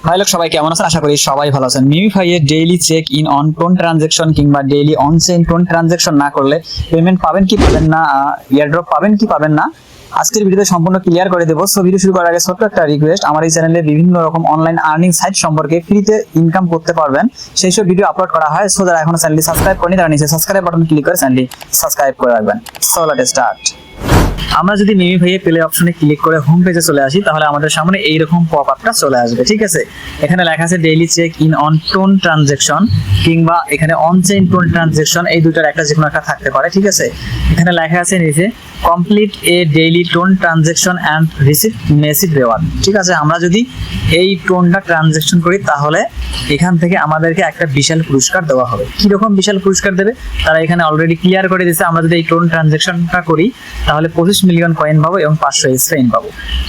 ভাই লোক সবাই কেমন আছেন? আশা করি সবাই ভালো আছেন। মিমিফাই এর daily check in on TON transaction কিংবা daily on chain TON transaction না করলে পেমেন্ট পাবেন কি পাবেন না, এয়ারড্রপ পাবেন কি পাবেন না, আজকের ভিডিওতে সম্পূর্ণ ক্লিয়ার করে দেবো। সো ভিডিও শুরু করার আগে ছোট্ট একটা রিকোয়েস্ট, আমার এই চ্যানেলে বিভিন্ন রকম অনলাইন আর্নিং সাইট সম্পর্কে ফ্রিতে ইনকাম করতে পারবেন সেই সব ভিডিও আপলোড করা হয়। সো যারা এখনো চ্যানেলটি সাবস্ক্রাইব করেনি তারা নিচে সাবস্ক্রাইব বাটন ক্লিক করে চ্যানেলটি সাবস্ক্রাইব করে রাখবেন। So let's start. আমরা যদি মিমিফাই এর প্লে অপশনে ক্লিক করে হোম পেজে চলে আসি তাহলে আমাদের সামনে এইরকম পপ আপটা চলে আসবে। ঠিক আছে, এখানে লেখা আছে daily check in on TON transaction কিংবা এখানে অন চেইন টোন ট্রানজাকশন, এই দুটার একটা যে কোনো একটা থাকতে পারে। ঠিক আছে, এখানে লেখা আছে নিচে complete A daily tone transaction and receive massive reward. ঠিক আছে, আমরা যদি এই টোনটা ট্রানজাকশন করি তাহলে এখান থেকে আমাদেরকে একটা বিশাল পুরস্কার দেওয়া হবে। কিরকম বিশাল পুরস্কার দেবে তারা এখানে অলরেডি ক্লিয়ার করে দিয়েছে। আমরা যদি এই টোন ট্রানজাকশনটা করি তাহলে 25 মিলিয়ন কয়েন পাবো এবং 500 স্পেন পাবো।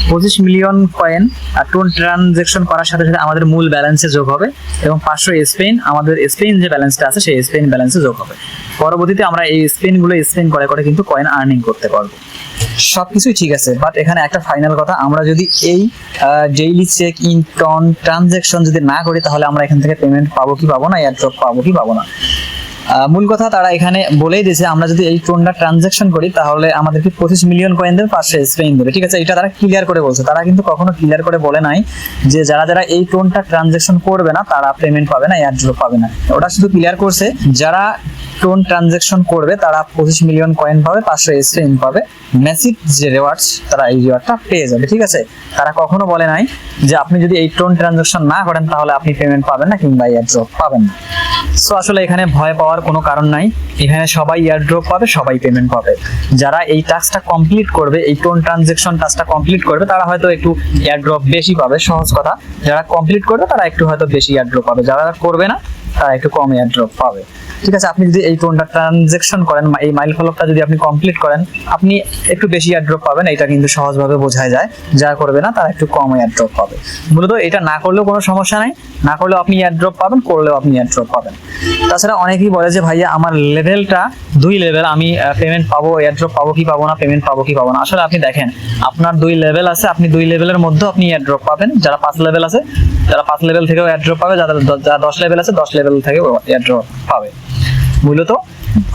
25 মিলিয়ন কয়েন আর টোন ট্রানজাকশন করার সাথে সাথে আমাদের মূল ব্যালেন্সে যোগ হবে এবং 500 স্পেন আমাদের স্পেন যে ব্যালেন্সটা আছে সেই স্পেন ব্যালেন্সে যোগ হবে। পরবর্তীতে আমরা এই স্পেনগুলো স্পেন করে করে কিন্তু কয়েন আর্নিং করতে পারবো। সবকিছুই ঠিক আছে, বাট এখানে একটা ফাইনাল কথা, আমরা যদি এই daily check in TON transaction যদি না করি তাহলে আমরা এখান থেকে পেমেন্ট পাবো কি পাবো না, এয়ারড্রপ পাবো কি পাবো না। মূল কথা তারা এখানে বলেই দিয়েছে আমরা যদি এই টোনটা ট্রানজাকশন করি তাহলে আমাদেরকে 25 মিলিয়ন কয়েন দেবে, 500 স্পেন দেবে। ঠিক আছে, এটা তারা ক্লিয়ার করে বলছে। তারা কিন্তু কখনো ক্লিয়ার করে বলে নাই যে যারা যারা এই টোনটা ট্রানজাকশন করবে না তারা পেমেন্ট পাবে না, এয়ারড্রপ পাবে না। ওটা শুধু ক্লিয়ার করছে যারা টোন ট্রানজাকশন করবে তারা 25 মিলিয়ন কয়েন পাবে, 500 স্পেন পাবে, মেসিভ যে রিওয়ার্ডস তারা এই রিওয়ার্ডটা পেয়ে যাবে। ঠিক আছে, তারা কখনো বলে নাই যে আপনি যদি এই টোন ট্রানজাকশন না করেন তাহলে আপনি পেমেন্ট পাবেন না কিংবা এয়ারড্রপ পাবেন না। সো আসলে এখানে ভয় পাওয়ার কোনো কারণ নাই, এখানে সবাই এয়ারড্রপ পাবে, সবাই পেমেন্ট পাবে। যারা এই টাস্কটা কমপ্লিট করবে, এই টোন ট্রানজাকশন টাস্কটা কমপ্লিট করবে তারা হয়তো একটু এয়ারড্রপ বেশি পাবে, সহজ কথা। যারা কমপ্লিট করবে তারা একটু হয়তো বেশি এয়ারড্রপ পাবে, যারা করবে না তারা একটু কম এয়ারড্রপ পাবে। ঠিক আছে, আপনি যদি এই টোনটা ট্রানজাকশন করেন, এই মাইল ফলকটা যদি আপনি কমপ্লিট করেন আপনি একটু বেশি এয়ারড্রপ পাবেন, এটা কিন্তু সহজভাবে বোঝা যায়। যারা করবে না তারা একটু কম এয়ারড্রপ পাবে। মূলত এটা না করলেও কোনো সমস্যা নাই, না করলেও আপনি এয়ারড্রপ পাবেন, করলেও আপনি এয়ারড্রপ পাবেন। তাছাড়া অনেকেই বলে যে ভাইয়া আমার লেভেলটা 2 লেভেল, আমি পেমেন্ট পাবো, এয়ারড্রপ পাবো কি পাবো না, পেমেন্ট পাবো কি পাবো না। আসলে আপনি দেখেন আপনার 2 লেভেল আছে, আপনি 2 লেভেলের মধ্যে আপনি এয়ারড্রপ পাবেন। যারা 5 লেভেল আছে যারা 5 লেভেল থেকেও এয়ারড্রপ পাবে, যারা 10 লেভেল আছে 10 লেভেল থেকেও এয়ারড্রপ পাবে। মূলত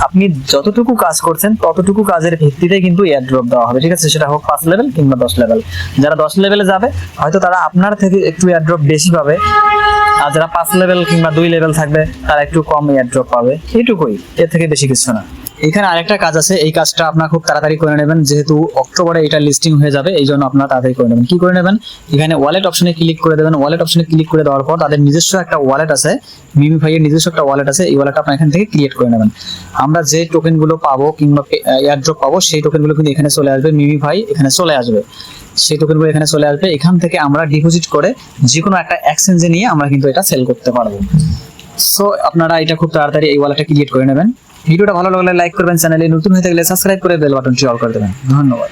আপনি যতটুকু কাজ করছেন ততটুকু কাজের ভিত্তিতে কিন্তু এয়ারড্রপ দেওয়া হবে। ঠিক আছে, সেটা হোক 5 লেভেল কিংবা 10 লেভেল। যারা 10 লেভেলে যাবে হয়তো তারা আপনার থেকে একটু এয়ারড্রপ বেশি পাবে, আর যারা 5 লেভেল কিংবা 2 লেভেল থাকবে তারা একটু কম এয়ারড্রপ পাবে, এইটুকুই, এর থেকে বেশি কিছু না। এখানে আরেকটা কাজ আছে, এই কাজটা আপনারা খুব তাড়াতাড়ি করে নেবেন, যেহেতু অক্টোবরে এটা লিস্টিং হয়ে যাবে, এই জন্য আপনারা তাড়াতাড়ি করে নেবেন। কি করে নেবেন, এখানে ওয়ালেট অপশনে ক্লিক করে দেবেন। ওয়ালেট অপশনে ক্লিক করে দেওয়ার পর তাদের নিজস্ব একটা ওয়ালেট আছে, মিমিফাই এর নিজস্ব একটা ওয়ালেট আছে, এই ওয়ালেটটা আপনারা এখান থেকে ক্রিয়েট করে নেবেন। আমরা যে টোকেনগুলো পাবো কিংবা এয়ারড্রপ পাবো সেই টোকেনগুলো কিন্তু এখানে চলে আসবে, মিমিফাই এখানে চলে আসবে, সেই টোকেনগুলো এখানে চলে আসবে। এখান থেকে আমরা ডিপোজিট করে যে কোনো একটা এক্সচেঞ্জে নিয়ে আমরা কিন্তু এটা সেল করতে পারবো। সো আপনারা এটা খুব তাড়াতাড়ি এই ওয়ালেটটা ক্রিয়েট করে নেবেন। ভিডিওটা ভালো লাগলে লাইক করবেন, চ্যানেলে নতুন হয়ে থাকলে সাবস্ক্রাইব করে বেল বাটনটি অল করে দেবেন। ধন্যবাদ।